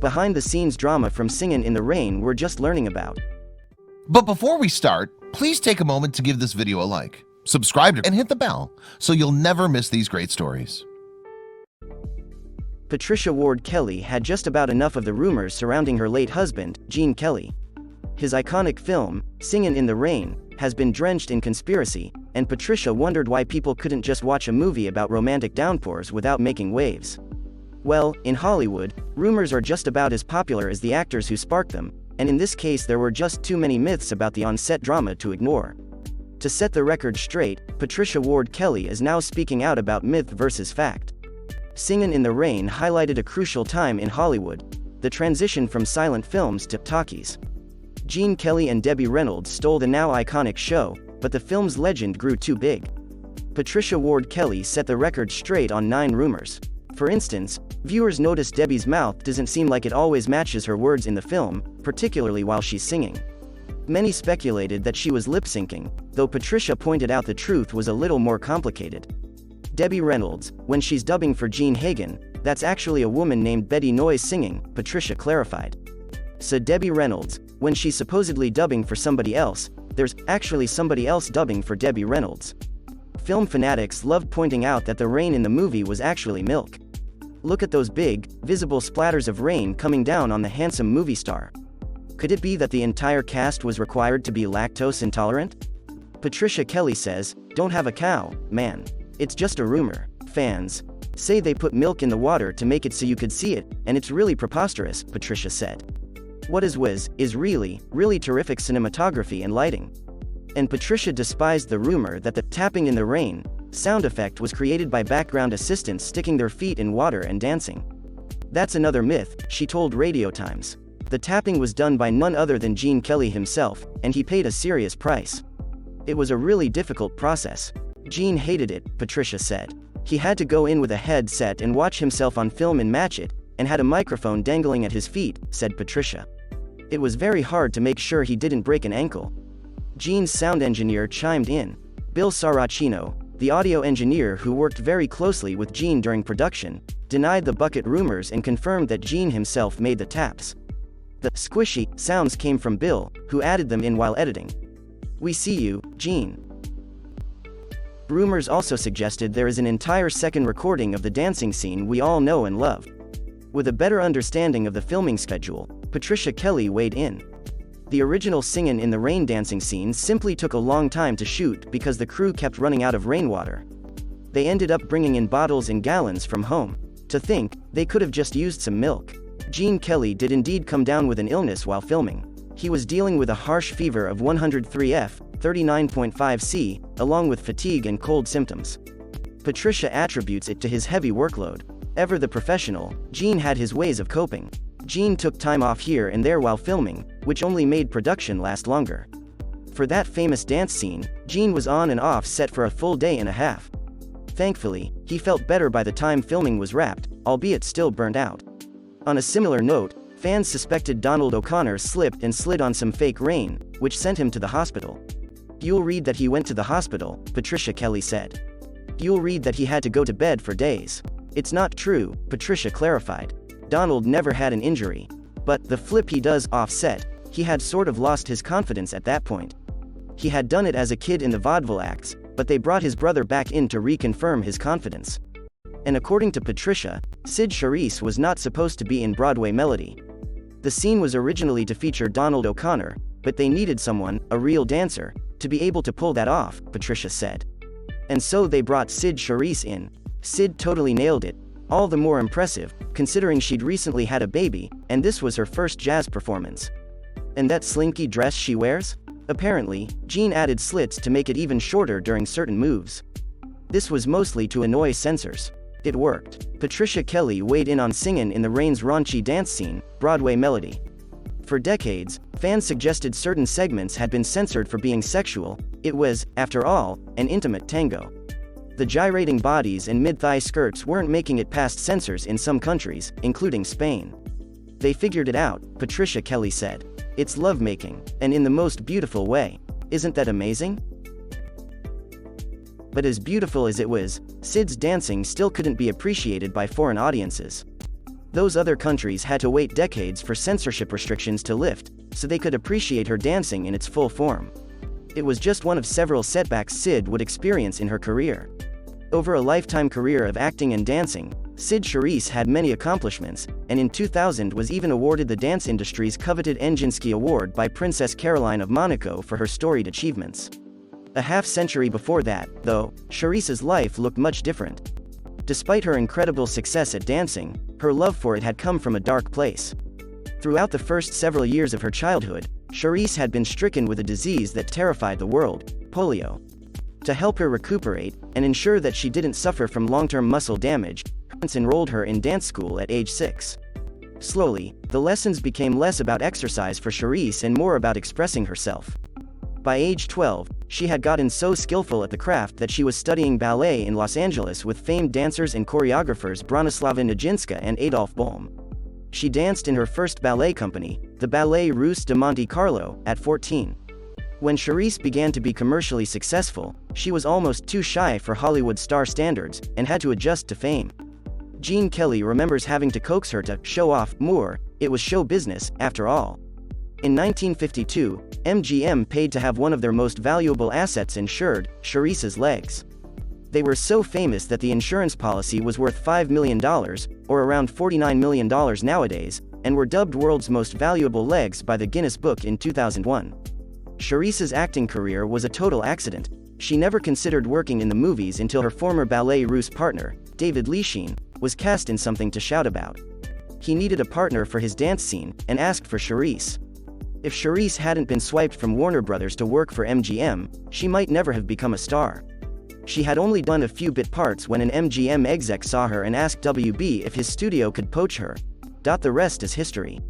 behind-the-scenes drama from Singin in the Rain we're just learning about. But before we start, please take a moment to give this video a like, subscribe, and hit the bell so you'll never miss these great stories. Patricia Ward Kelly had just about enough of the rumors surrounding her late husband, Gene Kelly. His iconic film, Singin' in the Rain, has been drenched in conspiracy, and Patricia wondered why people couldn't just watch a movie about romantic downpours without making waves. Well, in Hollywood, rumors are just about as popular as the actors who spark them, and in this case there were just too many myths about the on-set drama to ignore. To set the record straight, Patricia Ward Kelly is now speaking out about myth versus fact. Singin' in the Rain highlighted a crucial time in Hollywood, the transition from silent films to talkies. Gene Kelly and Debbie Reynolds stole the now iconic show, but the film's legend grew too big. Patricia Ward Kelly set the record straight on 9 rumors. For instance, viewers noticed Debbie's mouth doesn't seem like it always matches her words in the film, particularly while she's singing. Many speculated that she was lip-syncing, though Patricia pointed out the truth was a little more complicated. Debbie Reynolds, when she's dubbing for Gene Hagen, that's actually a woman named Betty Noyes singing, Patricia clarified. So Debbie Reynolds, when she's supposedly dubbing for somebody else, there's actually somebody else dubbing for Debbie Reynolds. Film fanatics loved pointing out that the rain in the movie was actually milk. Look at those big, visible splatters of rain coming down on the handsome movie star. Could it be that the entire cast was required to be lactose intolerant? Patricia Kelly says, "Don't have a cow, man. It's just a rumor. Fans say they put milk in the water to make it so you could see it, and it's really preposterous," Patricia said. What is really, really terrific cinematography and lighting. And Patricia despised the rumor that the tapping in the rain sound effect was created by background assistants sticking their feet in water and dancing. That's another myth, she told Radio Times. The tapping was done by none other than Gene Kelly himself, and he paid a serious price. It was a really difficult process. Gene hated it, Patricia said. He had to go in with a headset and watch himself on film and match it, and had a microphone dangling at his feet, said Patricia. It was very hard to make sure he didn't break an ankle. Gene's sound engineer chimed in. Bill Saracino, the audio engineer who worked very closely with Gene during production, denied the bucket rumors and confirmed that Gene himself made the taps. The squishy sounds came from Bill, who added them in while editing. "We see you, Gene." Rumors also suggested there is an entire second recording of the dancing scene we all know and love. With a better understanding of the filming schedule, Patricia Kelly weighed in. The original Singin' in the Rain dancing scene simply took a long time to shoot because the crew kept running out of rainwater. They ended up bringing in bottles and gallons from home. To think, they could have just used some milk. Gene Kelly did indeed come down with an illness while filming. He was dealing with a harsh fever of 103F, 39.5 C, along with fatigue and cold symptoms. Patricia attributes it to his heavy workload. Ever the professional, Gene had his ways of coping. Gene took time off here and there while filming, which only made production last longer. For that famous dance scene, Gene was on and off set for a full day and a half. Thankfully, he felt better by the time filming was wrapped, albeit still burnt out. On a similar note, fans suspected Donald O'Connor slipped and slid on some fake rain, which sent him to the hospital. "You'll read that he went to the hospital," Patricia Kelly said. "You'll read that he had to go to bed for days. It's not true," Patricia clarified. Donald never had an injury. But the flip he does off-set, he had sort of lost his confidence at that point. He had done it as a kid in the vaudeville acts, but they brought his brother back in to reconfirm his confidence. And according to Patricia, Sid Charisse was not supposed to be in Broadway Melody. The scene was originally to feature Donald O'Connor, but they needed someone, a real dancer, to be able to pull that off, Patricia said. And so they brought Sid Charisse in. Sid totally nailed it. All the more impressive, considering she'd recently had a baby, and this was her first jazz performance. And that slinky dress she wears? Apparently, Gene added slits to make it even shorter during certain moves. This was mostly to annoy censors. It worked. Patricia Kelly weighed in on Singin' in the Rain's raunchy dance scene, Broadway Melody. For decades, fans suggested certain segments had been censored for being sexual. It was, after all, an intimate tango. The gyrating bodies and mid-thigh skirts weren't making it past censors in some countries, including Spain. They figured it out, Patricia Kelly said. It's lovemaking, and in the most beautiful way. Isn't that amazing? But as beautiful as it was, Sid's dancing still couldn't be appreciated by foreign audiences. Those other countries had to wait decades for censorship restrictions to lift, so they could appreciate her dancing in its full form. It was just one of several setbacks Sid would experience in her career. Over a lifetime career of acting and dancing, Sid Charisse had many accomplishments, and in 2000 was even awarded the dance industry's coveted Enginsky Award by Princess Caroline of Monaco for her storied achievements. A half-century before that, though, Charisse's life looked much different. Despite her incredible success at dancing, her love for it had come from a dark place. Throughout the first several years of her childhood, Charisse had been stricken with a disease that terrified the world, polio. To help her recuperate, and ensure that she didn't suffer from long-term muscle damage, her parents enrolled her in dance school at age 6. Slowly, the lessons became less about exercise for Charisse and more about expressing herself. By age 12, she had gotten so skillful at the craft that she was studying ballet in Los Angeles with famed dancers and choreographers Bronislava Nijinsky and Adolf Bohm. She danced in her first ballet company, the Ballet Russe de Monte Carlo, at 14. When Charisse began to be commercially successful, she was almost too shy for Hollywood star standards, and had to adjust to fame. Gene Kelly remembers having to coax her to show off more. It was show business, after all. In 1952, MGM paid to have one of their most valuable assets insured, Charisse's legs. They were so famous that the insurance policy was worth $5 million, or around $49 million nowadays, and were dubbed world's most valuable legs by the Guinness Book in 2001. Charisse's acting career was a total accident. She never considered working in the movies until her former Ballet Russe partner, David Lichine, was cast in Something to Shout About. He needed a partner for his dance scene, and asked for Charisse. If Charisse hadn't been swiped from Warner Brothers to work for MGM, she might never have become a star. She had only done a few bit parts when an MGM exec saw her and asked WB if his studio could poach her. The rest is history.